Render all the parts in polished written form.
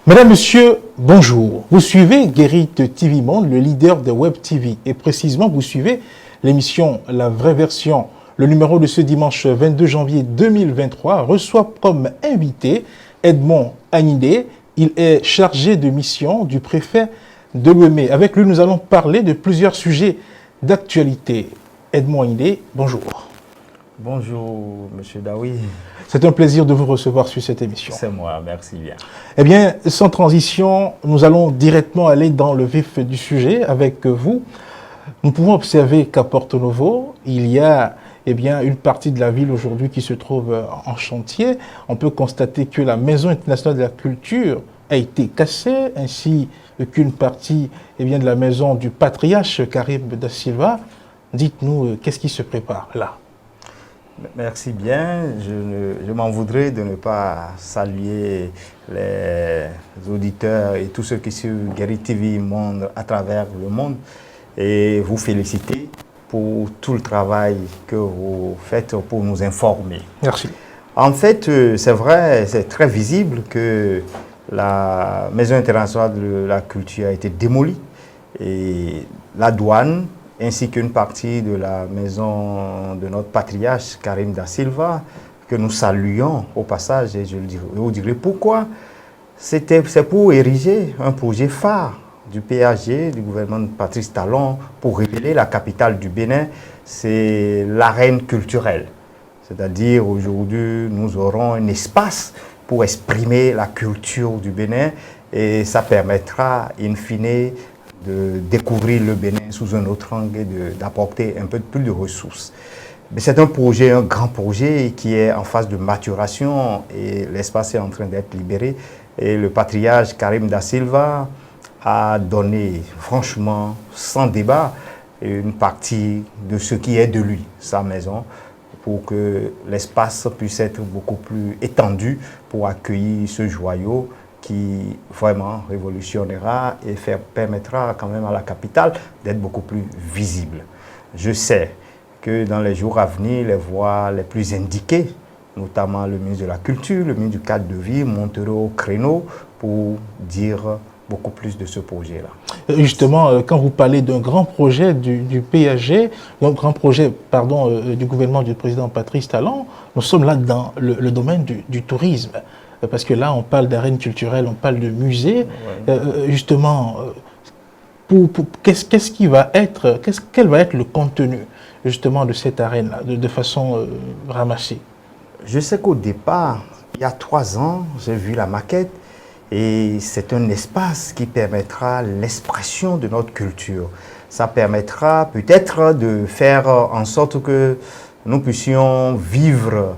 Mesdames, Messieurs, bonjour. Vous suivez Guérit TV Monde, le leader de Web TV. Et précisément, vous suivez l'émission La Vraie Version. Le numéro de ce dimanche 22 janvier 2023 reçoit comme invité Edmond Agnidé. Il est chargé de mission du préfet de Lomé. Avec lui, nous allons parler de plusieurs sujets d'actualité. Edmond Agnidé, bonjour. Bonjour, Monsieur Daoui. C'est un plaisir de vous recevoir sur cette émission. C'est moi, merci bien. Eh bien, sans transition, nous allons directement aller dans le vif du sujet avec vous. Nous pouvons observer qu'à Porto Novo, il y a une partie de la ville aujourd'hui qui se trouve en chantier. On peut constater que la Maison internationale de la culture a été cassée, ainsi qu'une partie de la maison du patriarche Karim da Silva. Dites-nous, qu'est-ce qui se prépare là ? Merci bien. Je m'en voudrais de ne pas saluer les auditeurs et tous ceux qui suivent Guérit TV Monde à travers le monde et vous féliciter pour tout le travail que vous faites pour nous informer. Merci. En fait, c'est vrai, c'est très visible que la Maison internationale de la culture a été démolie et la douane ainsi qu'une partie de la maison de notre patriarche Karim da Silva, que nous saluons au passage, et je vous dirai pourquoi. C'est pour ériger un projet phare du PAG, du gouvernement de Patrice Talon, pour révéler la capitale du Bénin, c'est l'arène culturelle. C'est-à-dire, aujourd'hui, nous aurons un espace pour exprimer la culture du Bénin, et ça permettra, in fine, de découvrir le Bénin sous un autre angle et d'apporter un peu plus de ressources. C'est un projet, un grand projet qui est en phase de maturation et l'espace est en train d'être libéré. Et le patriarche Karim da Silva a donné, franchement, sans débat, une partie de ce qui est de lui, sa maison, pour que l'espace puisse être beaucoup plus étendu pour accueillir ce joyau qui vraiment révolutionnera et permettra quand même à la capitale d'être beaucoup plus visible. Je sais que dans les jours à venir, les voies les plus indiquées, notamment le ministre de la Culture, le ministre du Cadre de Vie, monteront au créneau pour dire beaucoup plus de ce projet-là. Justement, quand vous parlez d'un grand projet du PAG, un grand projet du gouvernement du président Patrice Talon, nous sommes là dans le domaine du tourisme. Parce que là, on parle d'arène culturelle, on parle de musée. Ouais. Justement, quel va être le contenu justement de cette arène-là, de façon ramassée? Je sais qu'au départ, il y a 3 ans, j'ai vu la maquette et c'est un espace qui permettra l'expression de notre culture. Ça permettra peut-être de faire en sorte que nous puissions vivre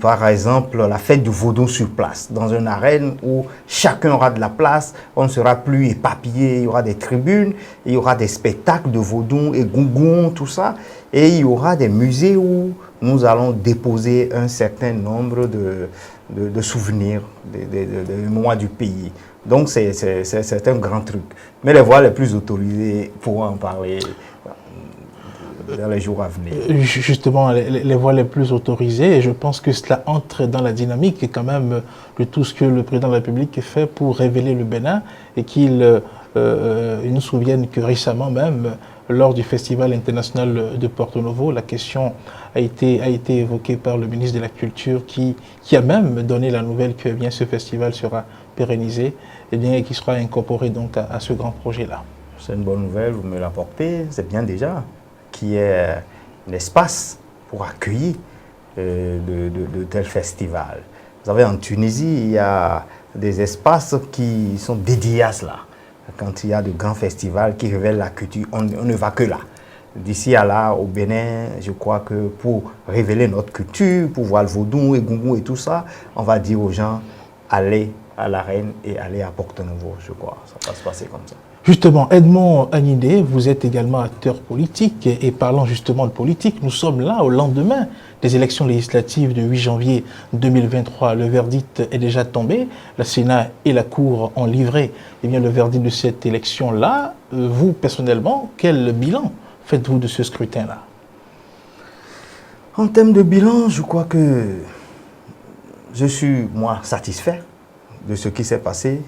par exemple, la fête du vaudou sur place, dans une arène où chacun aura de la place, on ne sera plus éparpillé, il y aura des tribunes, il y aura des spectacles de vaudou et gougou, tout ça, et il y aura des musées où nous allons déposer un certain nombre de souvenirs, des mémoires du pays. Donc c'est un grand truc. Mais les voies les plus autorisées pourront en parler dans les jours à venir. Justement, les voies les plus autorisées, et je pense que cela entre dans la dynamique quand même de tout ce que le président de la République fait pour révéler le Bénin, et qu'il nous souvienne que récemment même, lors du Festival international de Porto Novo, la question a été évoquée par le ministre de la Culture qui a même donné la nouvelle que ce festival sera pérennisé et qui sera incorporé donc à ce grand projet-là. C'est une bonne nouvelle, vous me l'apportez, c'est bien déjà. Qui est un espace pour accueillir de tels festivals. Vous savez, en Tunisie, il y a des espaces qui sont dédiés à cela. Quand il y a de grands festivals qui révèlent la culture, on ne va que là. D'ici à là, au Bénin, je crois que pour révéler notre culture, pour voir le vaudou et gougou et tout ça, on va dire aux gens, allez à l'arène et allez à Porto Novo, je crois. Ça va se passer comme ça. Justement, Edmond Agnidé, vous êtes également acteur politique et parlant justement de politique, nous sommes là au lendemain des élections législatives du 8 janvier 2023. Le verdict est déjà tombé, le Sénat et la Cour ont livré le verdict de cette élection-là. Vous, personnellement, quel bilan faites-vous de ce scrutin-là? En termes de bilan, je crois que je suis, moi, satisfait de ce qui s'est passé.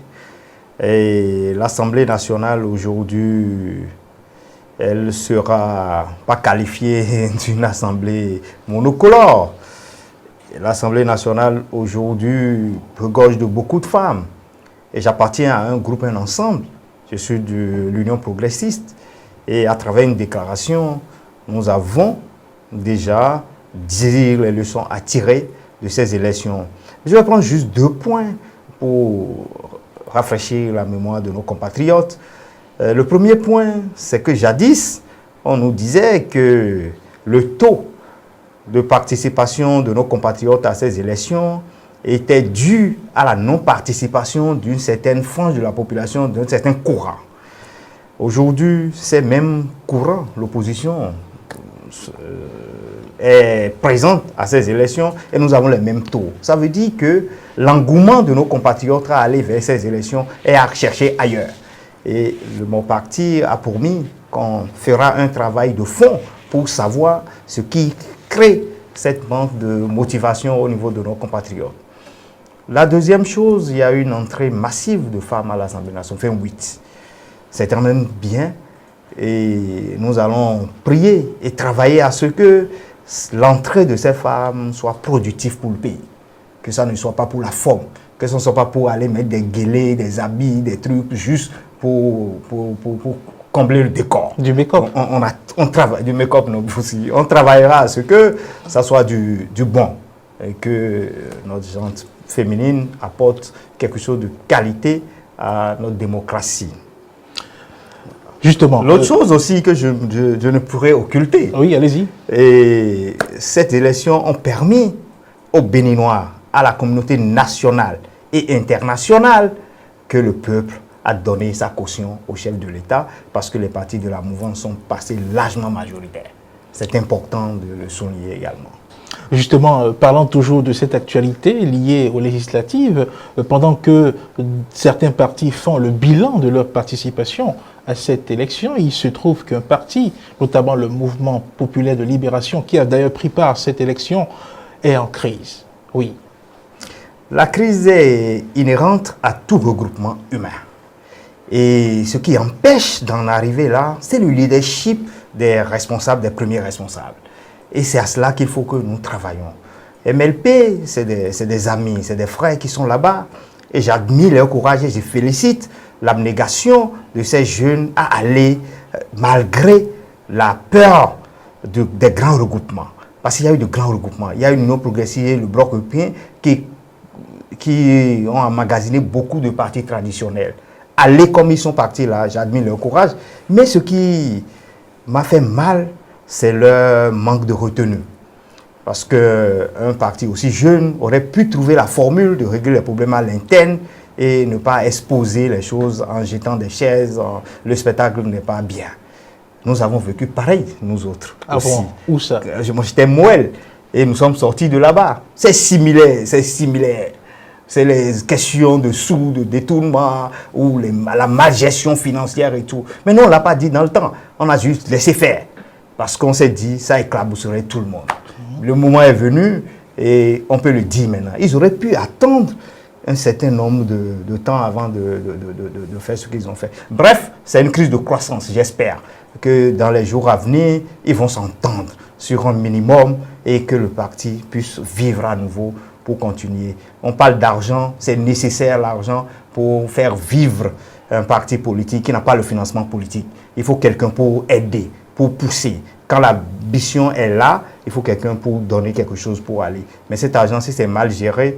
Et l'Assemblée nationale aujourd'hui, elle ne sera pas qualifiée d'une assemblée monocolore. L'Assemblée nationale aujourd'hui regorge de beaucoup de femmes. Et j'appartiens à un groupe, un ensemble. Je suis de l'Union progressiste. Et à travers une déclaration, nous avons déjà dit les leçons à tirer de ces élections. Je vais prendre juste 2 points pour rafraîchir la mémoire de nos compatriotes. Le premier point, c'est que jadis, on nous disait que le taux de participation de nos compatriotes à ces élections était dû à la non-participation d'une certaine frange de la population, d'un certain courant. Aujourd'hui, ces mêmes courants, l'opposition est présente à ces élections et nous avons les mêmes taux. Ça veut dire que l'engouement de nos compatriotes à aller vers ces élections est à chercher ailleurs. Et mon parti a promis qu'on fera un travail de fond pour savoir ce qui crée cette manque de motivation au niveau de nos compatriotes. La deuxième chose, il y a une entrée massive de femmes à l'Assemblée nationale, 28. C'est quand même bien et nous allons prier et travailler à ce que l'entrée de ces femmes soit productive pour le pays. Que ça ne soit pas pour la forme, que ce ne soit pas pour aller mettre des guélés, des habits, des trucs juste pour combler le décor. Du make-up. On travaille, du make-up aussi. On travaillera à ce que ça soit du bon et que notre gente féminine apporte quelque chose de qualité à notre démocratie. Justement. L'autre chose aussi que je ne pourrais occulter. Oui, allez-y. Et cette élection a permis aux Béninois, à la communauté nationale et internationale, que le peuple a donné sa caution au chef de l'État parce que les partis de la mouvance sont passés largement majoritaires. C'est important de le souligner également. Justement, parlant toujours de cette actualité liée aux législatives, pendant que certains partis font le bilan de leur participation à cette élection, il se trouve qu'un parti, notamment le Mouvement populaire de libération, qui a d'ailleurs pris part à cette élection, est en crise. Oui. La crise est inhérente à tout regroupement humain. Et ce qui empêche d'en arriver là, c'est le leadership des responsables, des premiers responsables. Et c'est à cela qu'il faut que nous travaillons. MLP, c'est des amis, c'est des frères qui sont là-bas. Et j'admire leur courage et je félicite l'abnégation de ces jeunes à aller, malgré la peur des grands regroupements. Parce qu'il y a eu de grands regroupements. Il y a eu l'Union progressiste, le Bloc européen, qui ont emmagasiné beaucoup de partis traditionnels. Aller comme ils sont partis là, j'admire leur courage. Mais ce qui m'a fait mal, c'est leur manque de retenue. Parce qu'un parti aussi jeune aurait pu trouver la formule de régler les problèmes à l'interne et ne pas exposer les choses en jetant des chaises. Le spectacle n'est pas bien. Nous avons vécu pareil, nous autres. Ah aussi. bon? Où ça? Moi, j'étais Mouel et nous sommes sortis de là-bas. C'est similaire, c'est similaire. C'est les questions de sous, de détournement, ou la malgestion financière et tout. Mais nous, on ne l'a pas dit dans le temps. On a juste laissé faire. Parce qu'on s'est dit, ça éclabousserait tout le monde. Le moment est venu et on peut le dire maintenant. Ils auraient pu attendre un certain nombre de temps avant de faire ce qu'ils ont fait. Bref, c'est une crise de croissance. J'espère que dans les jours à venir, ils vont s'entendre sur un minimum et que le parti puisse vivre à nouveau pour continuer. On parle d'argent, c'est nécessaire l'argent pour faire vivre un parti politique qui n'a pas le financement politique. Il faut quelqu'un pour aider, pour pousser. Quand l'ambition est là, il faut quelqu'un pour donner quelque chose pour aller. Mais cet argent, si c'est mal géré,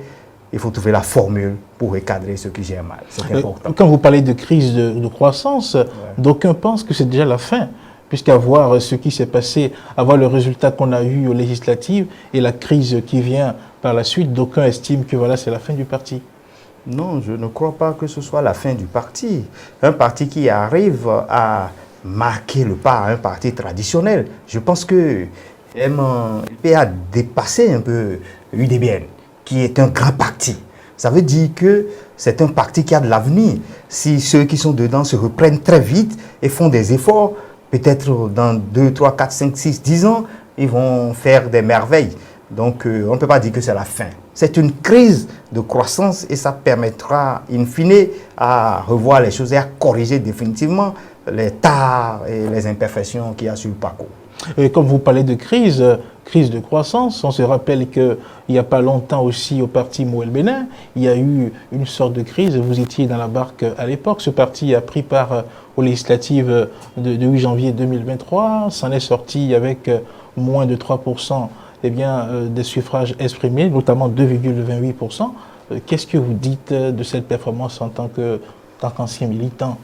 il faut trouver la formule pour recadrer ce qui gère mal. C'est important. Quand vous parlez de crise de croissance, d'aucuns pensent que c'est déjà la fin. Puisqu'à voir ce qui s'est passé, à voir le résultat qu'on a eu aux législatives et la crise qui vient par la suite, d'aucuns estiment que voilà, c'est la fin du parti. Non, je ne crois pas que ce soit la fin du parti. Un parti qui arrive à marquer le pas à un parti traditionnel. Je pense que MLP a dépassé un peu UDBN, qui est un grand parti. Ça veut dire que c'est un parti qui a de l'avenir. Si ceux qui sont dedans se reprennent très vite et font des efforts, peut-être dans 2, 3, 4, 5, 6, 10 ans, ils vont faire des merveilles. Donc, on ne peut pas dire que c'est la fin. C'est une crise de croissance et ça permettra, in fine, à revoir les choses et à corriger définitivement les tares et les imperfections qu'il y a sur le parcours. Et comme vous parlez de crise, crise de croissance, on se rappelle qu'il n'y a pas longtemps aussi au parti Moël Bénin, il y a eu une sorte de crise, vous étiez dans la barque à l'époque, ce parti a pris part aux législatives de 8 janvier 2023, s'en est sorti avec moins de 3% des suffrages exprimés, notamment 2,28%. Qu'est-ce que vous dites de cette performance en tant qu'ancien militant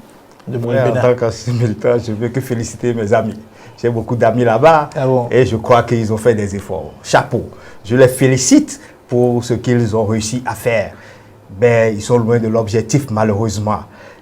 de Moël Bénin? En tant qu'ancien militant, je ne veux que féliciter mes amis. J'ai beaucoup d'amis là-bas et je crois qu'ils ont fait des efforts. Chapeau. Je les félicite pour ce qu'ils ont réussi à faire. Ben, ils sont loin de l'objectif, malheureusement.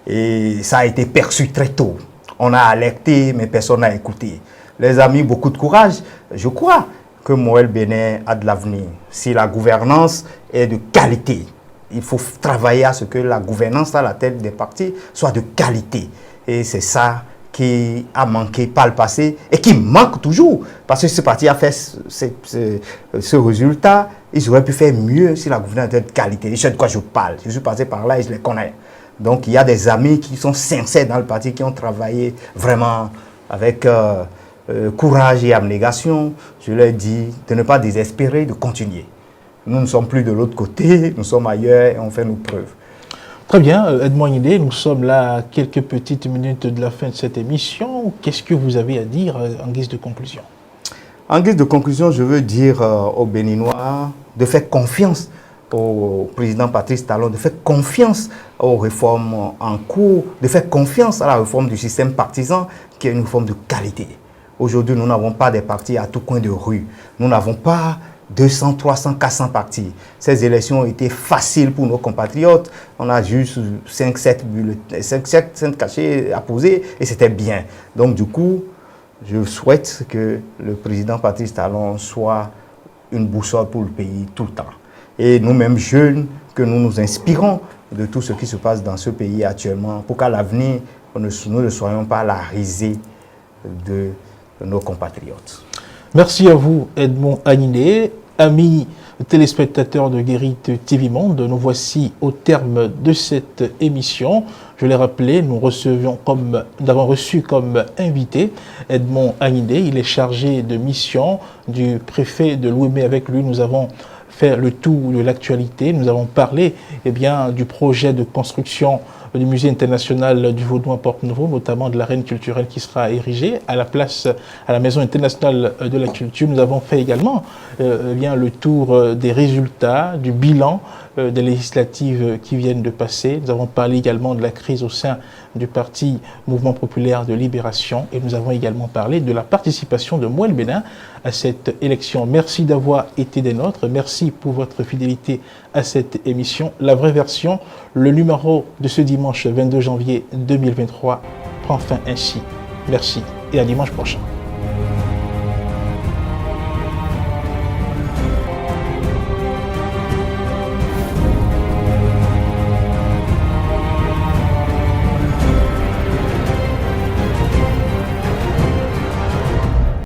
Et ça a été perçu très tôt. On a alerté, mais personne n'a écouté. Les amis, beaucoup de courage. Je crois que Moël Bénin a de l'avenir. Si la gouvernance est de qualité, il faut travailler à ce que la gouvernance à la tête des partis soit de qualité. Et c'est ça qui a manqué par le passé et qui manque toujours. Parce que ce parti a fait ce résultat, ils auraient pu faire mieux si la gouvernance était de qualité. Je sais de quoi je parle. Je suis passé par là et je les connais. Donc il y a des amis qui sont sincères dans le parti, qui ont travaillé vraiment avec courage et abnégation. Je leur dis de ne pas désespérer, de continuer. Nous ne sommes plus de l'autre côté, nous sommes ailleurs et on fait nos preuves. Très bien, Edmond Ayindé, nous sommes là à quelques petites minutes de la fin de cette émission. Qu'est-ce que vous avez à dire en guise de conclusion? En guise de conclusion, je veux dire aux Béninois de faire confiance au président Patrice Talon, de faire confiance aux réformes en cours, de faire confiance à la réforme du système partisan qui est une réforme de qualité. Aujourd'hui, nous n'avons pas des partis à tout coin de rue. Nous n'avons pas 200, 300, 400 partis. Ces élections ont été faciles pour nos compatriotes. On a juste 5-7 cachets à poser et c'était bien. Donc du coup, je souhaite que le président Patrice Talon soit une boussole pour le pays tout le temps. Et nous-mêmes jeunes, que nous nous inspirons de tout ce qui se passe dans ce pays actuellement pour qu'à l'avenir, nous ne soyons pas la risée de nos compatriotes. Merci à vous, Edmond Ayindé. Amis téléspectateurs de Guérit TV Monde, nous voici au terme de cette émission. Je l'ai rappelé, nous avons reçu comme invité Edmond Ayindé. Il est chargé de mission du préfet de l'Ouémé. Avec lui, nous avons fait le tour de l'actualité. Nous avons parlé du projet de construction du musée international du Vaudois Porte-Nouveau, notamment de l'arène culturelle qui sera érigée à la maison internationale de la culture. Nous avons fait également le tour des résultats, du bilan des législatives qui viennent de passer. Nous avons parlé également de la crise au sein du parti Mouvement Populaire de Libération et nous avons également parlé de la participation de Moël Bénin à cette élection. Merci d'avoir été des nôtres. Merci pour votre fidélité à cette émission. La vraie version, le numéro de ce dimanche 22 janvier 2023 prend fin ainsi. Merci et à dimanche prochain.